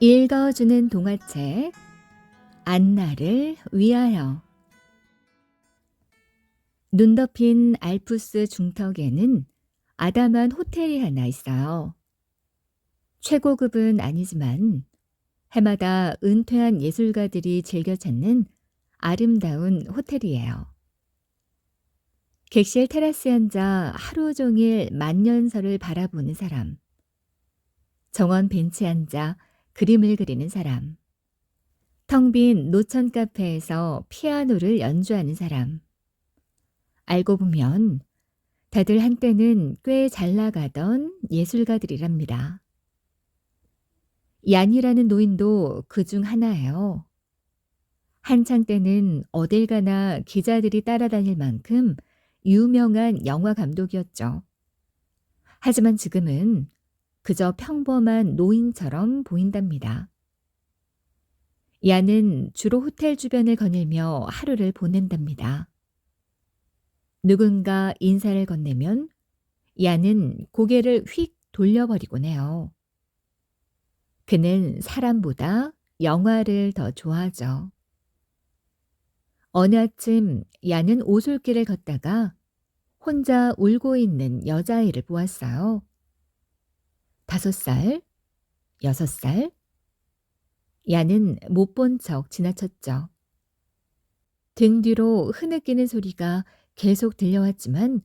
읽어주는 동화책 안나를 위하여. 눈 덮인 알프스 중턱에는 아담한 호텔이 하나 있어요. 최고급은 아니지만 해마다 은퇴한 예술가들이 즐겨 찾는 아름다운 호텔이에요. 객실 테라스에 앉아 하루 종일 만년설을 바라보는 사람, 정원 벤치에 앉아 그림을 그리는 사람, 텅 빈 노천 카페에서 피아노를 연주하는 사람. 알고 보면 다들 한때는 꽤 잘 나가던 예술가들이랍니다. 얀이라는 노인도 그중 하나예요. 한창 때는 어딜 가나 기자들이 따라다닐 만큼 유명한 영화 감독이었죠. 하지만 지금은 그저 평범한 노인처럼 보인답니다. 얀은 주로 호텔 주변을 거닐며 하루를 보낸답니다. 누군가 인사를 건네면 얀은 고개를 휙 돌려버리곤 해요. 그는 사람보다 영화를 더 좋아하죠. 어느 아침 얀은 오솔길을 걷다가 혼자 울고 있는 여자아이를 보았어요. 5살, 6살. 얀은 못 본 척 지나쳤죠. 등 뒤로 흐느끼는 소리가 계속 들려왔지만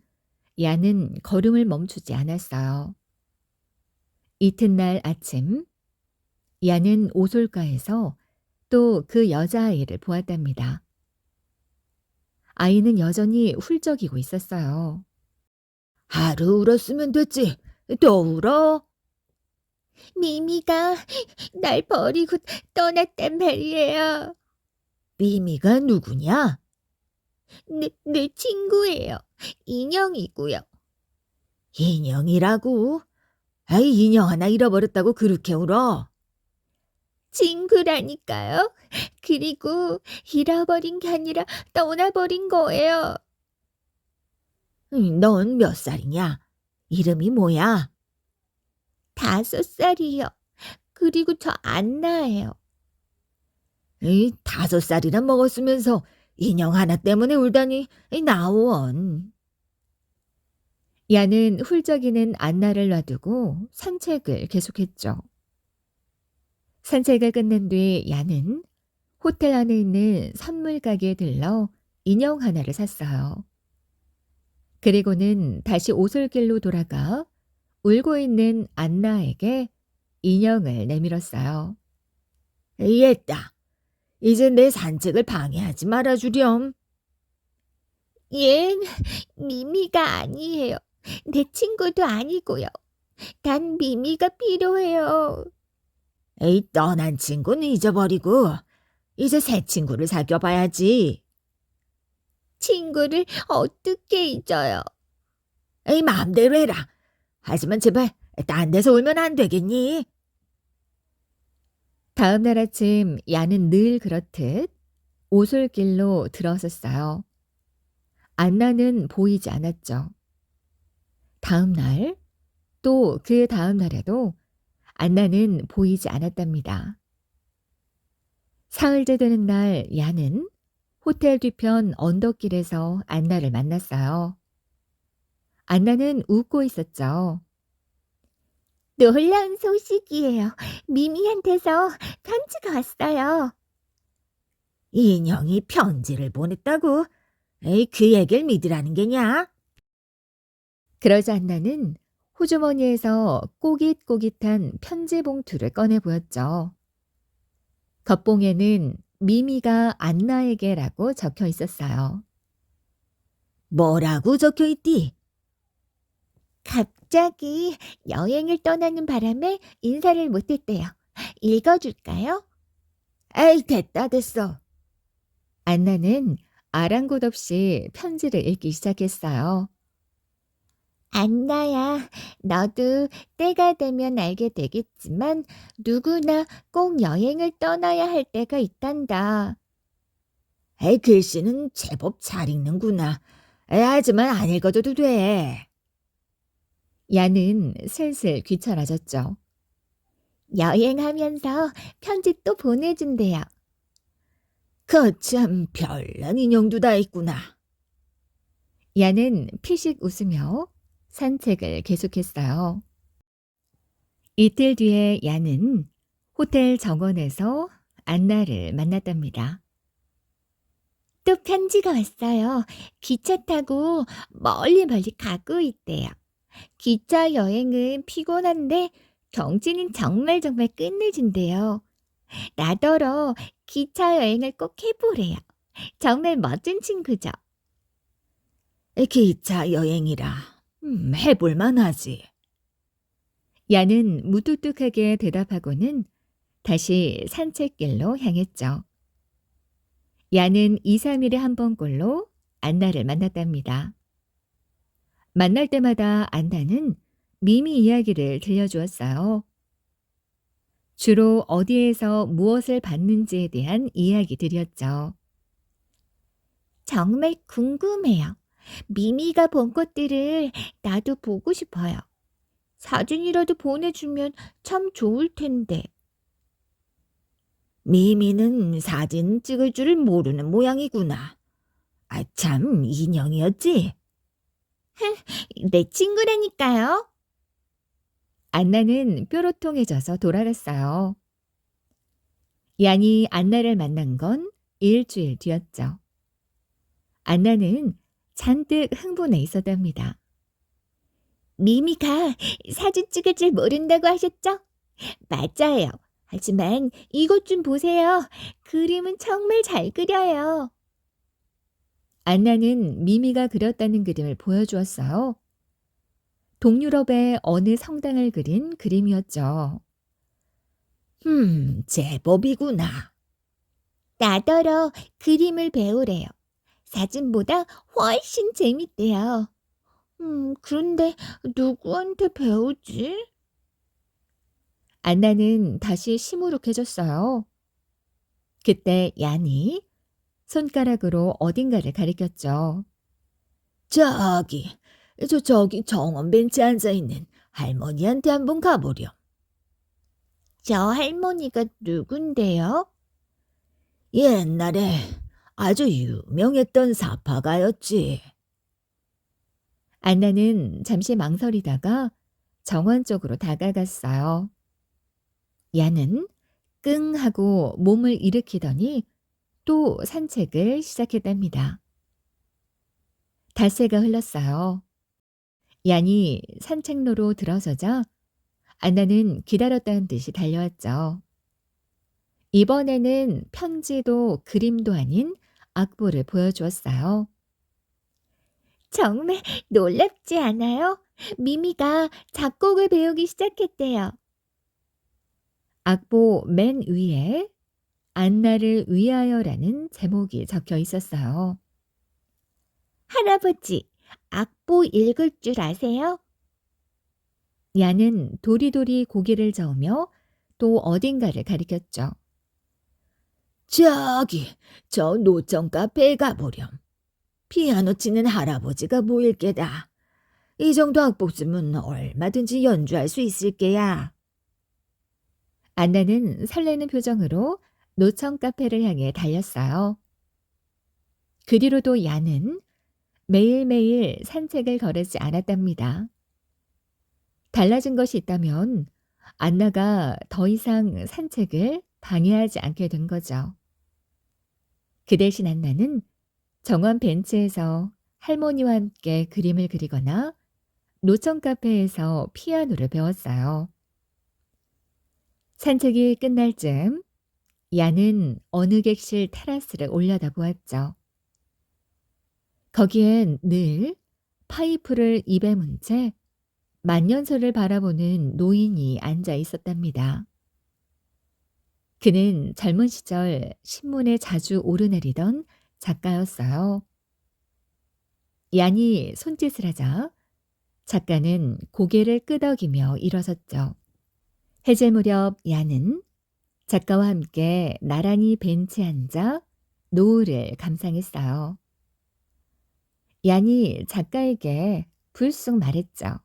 얀은 걸음을 멈추지 않았어요. 이튿날 아침, 얀은 오솔가에서 또 그 여자아이를 보았답니다. 아이는 여전히 훌쩍이고 있었어요. 하루 울었으면 됐지. 또 울어? 미미가 날 버리고 떠났단 말이에요. 미미가 누구냐? 내 친구예요. 인형이고요. 인형이라고? 아이, 인형 하나 잃어버렸다고 그렇게 울어? 친구라니까요. 그리고 잃어버린 게 아니라 떠나버린 거예요. 넌 몇 살이냐? 이름이 뭐야? 5살이요. 그리고 저 안나예요. 5살이나 먹었으면서 인형 하나 때문에 울다니. 나원. 얀은 훌쩍이는 안나를 놔두고 산책을 계속했죠. 산책을 끝낸 뒤 얀은 호텔 안에 있는 선물 가게에 들러 인형 하나를 샀어요. 그리고는 다시 오솔길로 돌아가 울고 있는 안나에게 인형을 내밀었어요. 얘다. 이제 내 산책을 방해하지 말아주렴. 얜 미미가 아니에요. 내 친구도 아니고요. 난 미미가 필요해요. 떠난 친구는 잊어버리고 이제 새 친구를 사귀어봐야지. 친구를 어떻게 잊어요? 마음대로 해라. 하지만 제발 딴 데서 울면 안 되겠니? 다음 날 아침 얀은 늘 그렇듯 오솔길로 들어섰어요. 안나는 보이지 않았죠. 다음 날, 또 그 다음 날에도 안나는 보이지 않았답니다. 사흘째 되는 날 얀은 호텔 뒤편 언덕길에서 안나를 만났어요. 안나는 웃고 있었죠. 놀라운 소식이에요. 미미한테서 편지가 왔어요. 인형이 편지를 보냈다고? 그 얘기를 믿으라는 게냐? 그러자 안나는 호주머니에서 꼬깃꼬깃한 편지 봉투를 꺼내 보였죠. 겉봉에는 미미가 안나에게라고 적혀 있었어요. 뭐라고 적혀있디? 갑자기 여행을 떠나는 바람에 인사를 못했대요. 읽어줄까요? 됐다 됐어. 안나는 아랑곳 없이 편지를 읽기 시작했어요. 안나야, 너도 때가 되면 알게 되겠지만 누구나 꼭 여행을 떠나야 할 때가 있단다. 글씨는 제법 잘 읽는구나. 하지만 안 읽어도 돼. 야는 슬슬 귀찮아졌죠. 여행하면서 편지 또 보내준대요. 거참 별난 인형도 다 있구나. 야는 피식 웃으며 산책을 계속했어요. 이틀 뒤에 야는 호텔 정원에서 안나를 만났답니다. 또 편지가 왔어요. 기차 타고 멀리 가고 있대요. 기차 여행은 피곤한데 경치는 정말 끝내준대요. 나더러 기차 여행을 꼭 해보래요. 정말 멋진 친구죠. 기차 여행이라 해볼만 하지. 야는 무뚝뚝하게 대답하고는 다시 산책길로 향했죠. 야는 2, 3일에 한 번꼴로 안나를 만났답니다. 만날 때마다 안나는 미미 이야기를 들려주었어요. 주로 어디에서 무엇을 봤는지에 대한 이야기들이었죠. 정말 궁금해요. 미미가 본 것들을 나도 보고 싶어요. 사진이라도 보내주면 참 좋을 텐데. 미미는 사진 찍을 줄 모르는 모양이구나. 참 인형이었지? 내 친구라니까요. 안나는 뾰로통해져서 돌아갔어요. 얀이 안나를 만난 건 일주일 뒤였죠. 안나는 잔뜩 흥분해 있었답니다. 미미가 사진 찍을 줄 모른다고 하셨죠? 맞아요. 하지만 이것 좀 보세요. 그림은 정말 잘 그려요. 안나는 미미가 그렸다는 그림을 보여주었어요. 동유럽의 어느 성당을 그린 그림이었죠. 제법이구나. 나더러 그림을 배우래요. 사진보다 훨씬 재밌대요. 그런데 누구한테 배우지? 안나는 다시 시무룩해졌어요. 그때 얀이 손가락으로 어딘가를 가리켰죠. 저기 정원 벤치에 앉아있는 할머니한테 한번 가보렴. 저 할머니가 누군데요? 옛날에 아주 유명했던 사파가였지. 안나는 잠시 망설이다가 정원 쪽으로 다가갔어요. 얀은 끙 하고 몸을 일으키더니 또 산책을 시작했답니다. 닷새가 흘렀어요. 얀이 산책로로 들어서자 안나는 기다렸다는 듯이 달려왔죠. 이번에는 편지도 그림도 아닌 악보를 보여주었어요. 정말 놀랍지 않아요? 미미가 작곡을 배우기 시작했대요. 악보 맨 위에 안나를 위하여라는 제목이 적혀 있었어요. 할아버지, 악보 읽을 줄 아세요? 야는 도리도리 고개를 저으며 또 어딘가를 가리켰죠. 저 노점 카페에 가보렴. 피아노 치는 할아버지가 보일 게다. 이 정도 악보쯤은 얼마든지 연주할 수 있을 게야. 안나는 설레는 표정으로 노천 카페를 향해 달렸어요. 그 뒤로도 야는 매일매일 산책을 거르지 않았답니다. 달라진 것이 있다면 안나가 더 이상 산책을 방해하지 않게 된 거죠. 그 대신 안나는 정원 벤치에서 할머니와 함께 그림을 그리거나 노천 카페에서 피아노를 배웠어요. 산책이 끝날 즈음 야는 어느 객실 테라스를 올려다보았죠. 거기엔 늘 파이프를 입에 문 채 만년설을 바라보는 노인이 앉아 있었답니다. 그는 젊은 시절 신문에 자주 오르내리던 작가였어요. 얀이 손짓을 하자 작가는 고개를 끄덕이며 일어섰죠. 해질 무렵 얀은 작가와 함께 나란히 벤치에 앉아 노을을 감상했어요. 얀이 작가에게 불쑥 말했죠.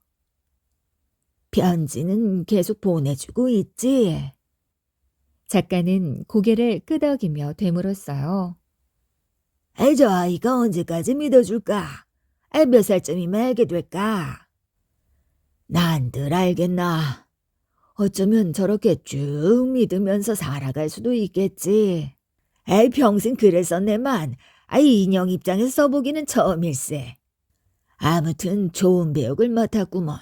편지는 계속 보내주고 있지. 작가는 고개를 끄덕이며 되물었어요. 저 아이가 언제까지 믿어줄까? 몇 살쯤이면 알게 될까? 난들 알겠나. 어쩌면 저렇게 쭉 믿으면서 살아갈 수도 있겠지. 평생 그랬었네만, 인형 입장에서 써보기는 처음일세. 아무튼 좋은 배역을 맡았구먼.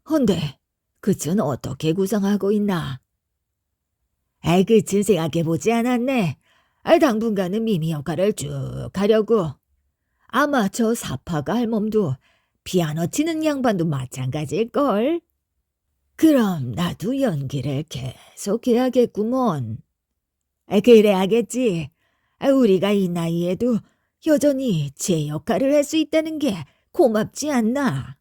헌데, 그치는 어떻게 구성하고 있나? 그치는 생각해보지 않았네. 당분간은 미미 역할을 쭉 하려고. 아마 저 사파가 할 몸도 피아노 치는 양반도 마찬가지일걸. 그럼 나도 연기를 계속 해야겠구먼. 그래야겠지. 우리가 이 나이에도 여전히 제 역할을 할 수 있다는 게 고맙지 않나?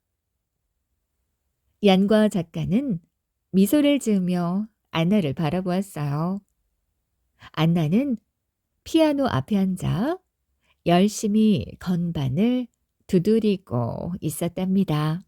얀과 작가는 미소를 지으며 안나를 바라보았어요. 안나는 피아노 앞에 앉아 열심히 건반을 두드리고 있었답니다.